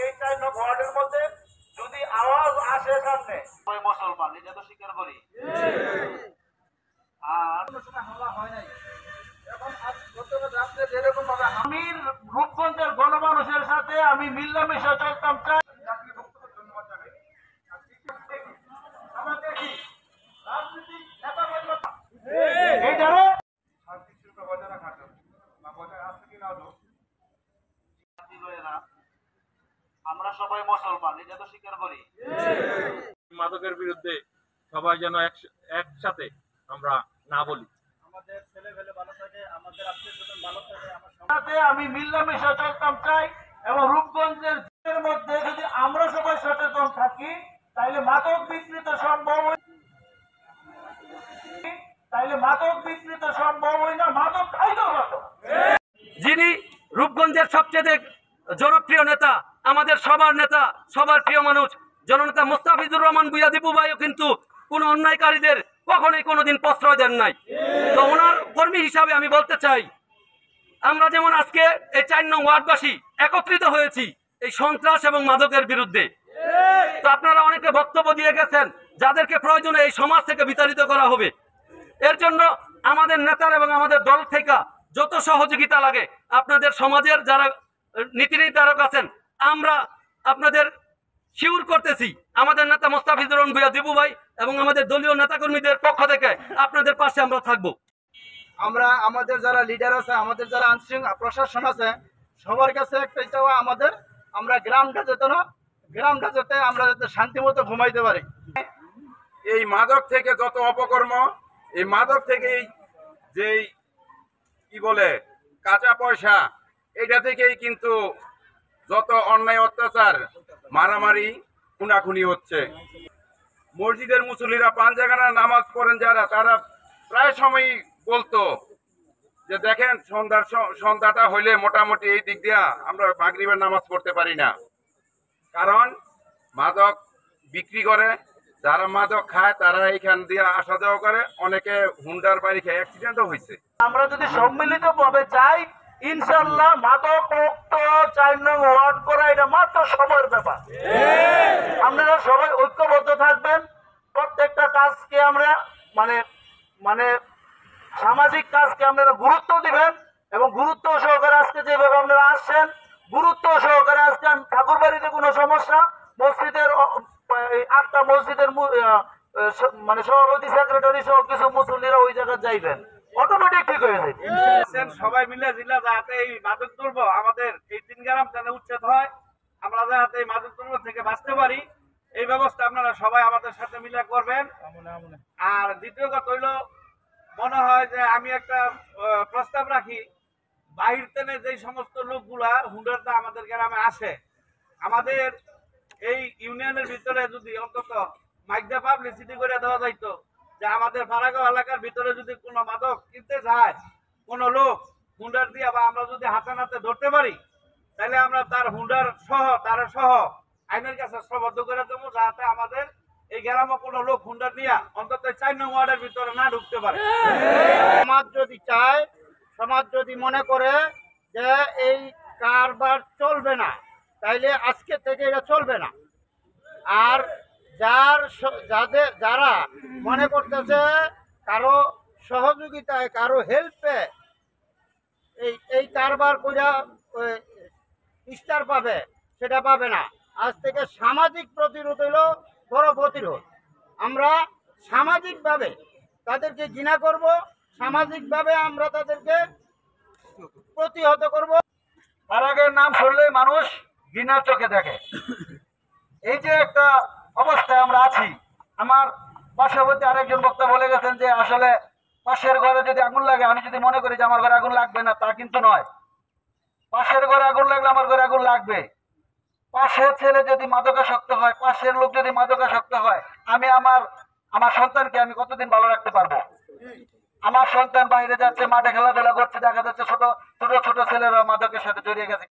এই 4 নং ওয়ার্ডের মধ্যে যদি আওয়াজ আসে সামনে ওই মুসলমান এটা তো স্বীকার করি। আর কোনো সময় হামলা হয় নাই। এখন আজ গতকাল রাতে যেরকম ভাবে আমি রূপগঞ্জের গণমানুষের সাথে আমি মিল্লামিশা চলতাম চাই। জাতীয় বক্তব্য ধন্যবাদ জানাই। আমাদের কি রাজনৈতিক নেতা বলতে এই যারা শান্তি শৃঙ্খলা বজায় রাখার জন্য বা বজায় আসতে কি না আমরা সবাই মুসলমান এটা তো স্বীকার করি। মাদকের বিরুদ্ধে সবাই যেন একসাথে আমরা না বলি। আমাদের ছেলেপেলে ভালো থাকে, আমাদের আত্মীয়স্বজন ভালো থাকে, আমার সাথে আমি মিল্লামিশা চলতাম চাই। এবং রূপগঞ্জের মধ্যে যদি আমরা সবাই সচেতন থাকি তাইলে মাদক বিক্রি তো সম্ভব হয় না, মাদক খাইতেও পারত। যিনি রূপগঞ্জের সবচেয়ে জনপ্রিয় নেতা, আমাদের সবার নেতা, সবার প্রিয় মানুষ জননেতা মুস্তাফিজুর রহমান ভূঁইয়া দীপু ভাইও কিন্তু কোন অন্যায়কারীদের কখনোই কোনোদিন প্রশ্রয় দেন নাই। তো ওনার কর্মী হিসাবে আমি বলতে চাই, আমরা যেমন আজকে এই 4 নং ওয়ার্ডবাসী একত্রিত হয়েছি এই সন্ত্রাস এবং মাদকের বিরুদ্ধে। তো আপনারা অনেকে বক্তব্য দিয়ে গেছেন যাদেরকে প্রয়োজনে এই সমাজ থেকে বিতাড়িত করা হবে। এর জন্য আমাদের নেতার এবং আমাদের দল থেকে যত সহযোগিতা লাগে আপনাদের সমাজের যারা নীতি নির্ধারক আছেন আমরা আপনাদের শিউর করতেছি, আমাদের নেতা মুস্তাফিজুর রহমান ভূঁইয়া দীপু ভাই এবং আমাদের দলীয় নেতাকর্মীদের পক্ষ থেকে আপনাদের পাশে আমরা থাকবো। আমরা আমাদের যারা লিডার আছে, আমাদের যারা আইনশৃঙ্খলা প্রশাসন আছে সবার কাছে একটা চাওয়া আমাদের, আমরা গ্রামটা যাতে আমরা যাতে শান্তিমতো ঘুমাইতে পারি। এই মাদক থেকে যত অপকর্ম, এই মাদক থেকে যেই কি বলে কাঁচা পয়সা, এটা থেকেই কিন্তু যত অন্যায় অত্যাচার, মারামারি, খুনাখুনি হচ্ছে। মসজিদের মুসল্লিরা 5 জায়গায় নামাজ পড়েন যারা, তারা প্রায় সময় বলতো যে দেখেন সন্ধ্যাটা হইলে মোটামুটি এই দিক দিয়া আমরা মাগরিবের নামাজ পড়তে পারি না, কারণ মাদক বিক্রি করে। যারা মাদক খায় তারা এইখান দিয়ে আসা যাওয়া করে, অনেকে হুন্ডার বাড়ি খেয়ে অ্যাক্সিডেন্টও হয়েছে। আমরা যদি সম্মিলিত ভাবে চাই ইনশাআল্লাহ মাদক মুক্ত 4 নং ওয়ার্ড করা এটা মাত্র সময়ের ব্যাপার। আপনারা সবাই ঐক্যবদ্ধ থাকবেন, প্রত্যেকটা কাজকে আমরা মানে সামাজিক কাজকে আপনারা গুরুত্ব দিবেন এবং গুরুত্ব সহকারে আজকে যেভাবে আপনারা আসছেন, গুরুত্ব সহকারে আজকে ঠাকুর বাড়িতে কোনো সমস্যা, মসজিদের 8টা মসজিদের সভাপতি সেক্রেটারি সহ কিছু মুসল্লিরা ওই জায়গায় যাইবেন, অটোমেটিক ঠিক হয়ে যাবে। সবাই মিলে জিলা যাতে এই মাদক দ্রব্য আমাদের এই 3 গ্রাম যেন উচ্ছেদ হয়, আমরা যাতে এই মাদক দ্রব্য থেকে বাঁচতে পারি, এই ব্যবস্থা আপনারা সবাই আমাদের সাথে মিলে করবেন। আর দ্বিতীয় কথা হইল, মনে হয় যে আমি একটা প্রস্তাব রাখি, বাহির থেকে যে সমস্ত লোকগুলা হুন্ডারটা আমাদের গ্রামে আসে, আমাদের এই ইউনিয়নের ভিতরে যদি অন্তত মাইকদা পাবলিসিটি করে দেওয়া যাইতো যে আমাদের ফারাগাঁও এলাকার ভিতরে যদি কোনো মাদক কিনতে যায় কোনো লোক হুন্ডার দিয়ে, বা আমরা যদি হাতে নাতে ধরতে পারি, তাহলে আমরা তার হুন্ডার সহ আইনের কাছে শ্রবদ্ধ করে দেবো, যাতে আমাদের এই গ্রামে কোনো লোক হুন্ডার নিয়ে অন্তত 4 নং ওয়ার্ডের ভিতরে না ঢুকতে পারে। সমাজ যদি চায়, সমাজ যদি মনে করে যে এই কারবার চলবে না, তাইলে আজকে থেকে এটা চলবে না। আর যারা মনে করতেছে কারো সহযোগিতায়, কারো হেল্পে এই কারবার করে ইস্তার পাবে, সেটা পাবে না। আজ থেকে সামাজিক প্রতিরোধ হলো বড় প্রতিরোধ। আমরা সামাজিকভাবে তাদেরকে ঘৃণা করব, সামাজিকভাবে আমরা তাদেরকে প্রতিহত করব। ফারাগের নাম শুনলেই মানুষ ঘৃণার চোখে দেখে। এই যে একটা অবস্থায় আমরা আছি, আমার পার্শ্ববর্তী আরেকজন বক্তা বলে গেছেন যে আসলে পাশের ঘরে যদি আগুন লাগে, আমি যদি মনে করি যে আমার ঘরে আগুন লাগবে না, তা কিন্তু নয়। পাশের ঘরে আগুন লাগলে আমার ঘরে আগুন লাগবে। পাশের ছেলে যদি মাদকাসক্ত হয়, পাশের লোক যদি মাদকাসক্ত হয়, আমি আমার সন্তানকে আমি কতদিন ভালো রাখতে পারবো? আমার সন্তান বাইরে যাচ্ছে, মাঠে খেলাধুলা করছে, দেখা যাচ্ছে ছোট ছোট ছেলেরা মাদকের সাথে জড়িয়ে গেছে।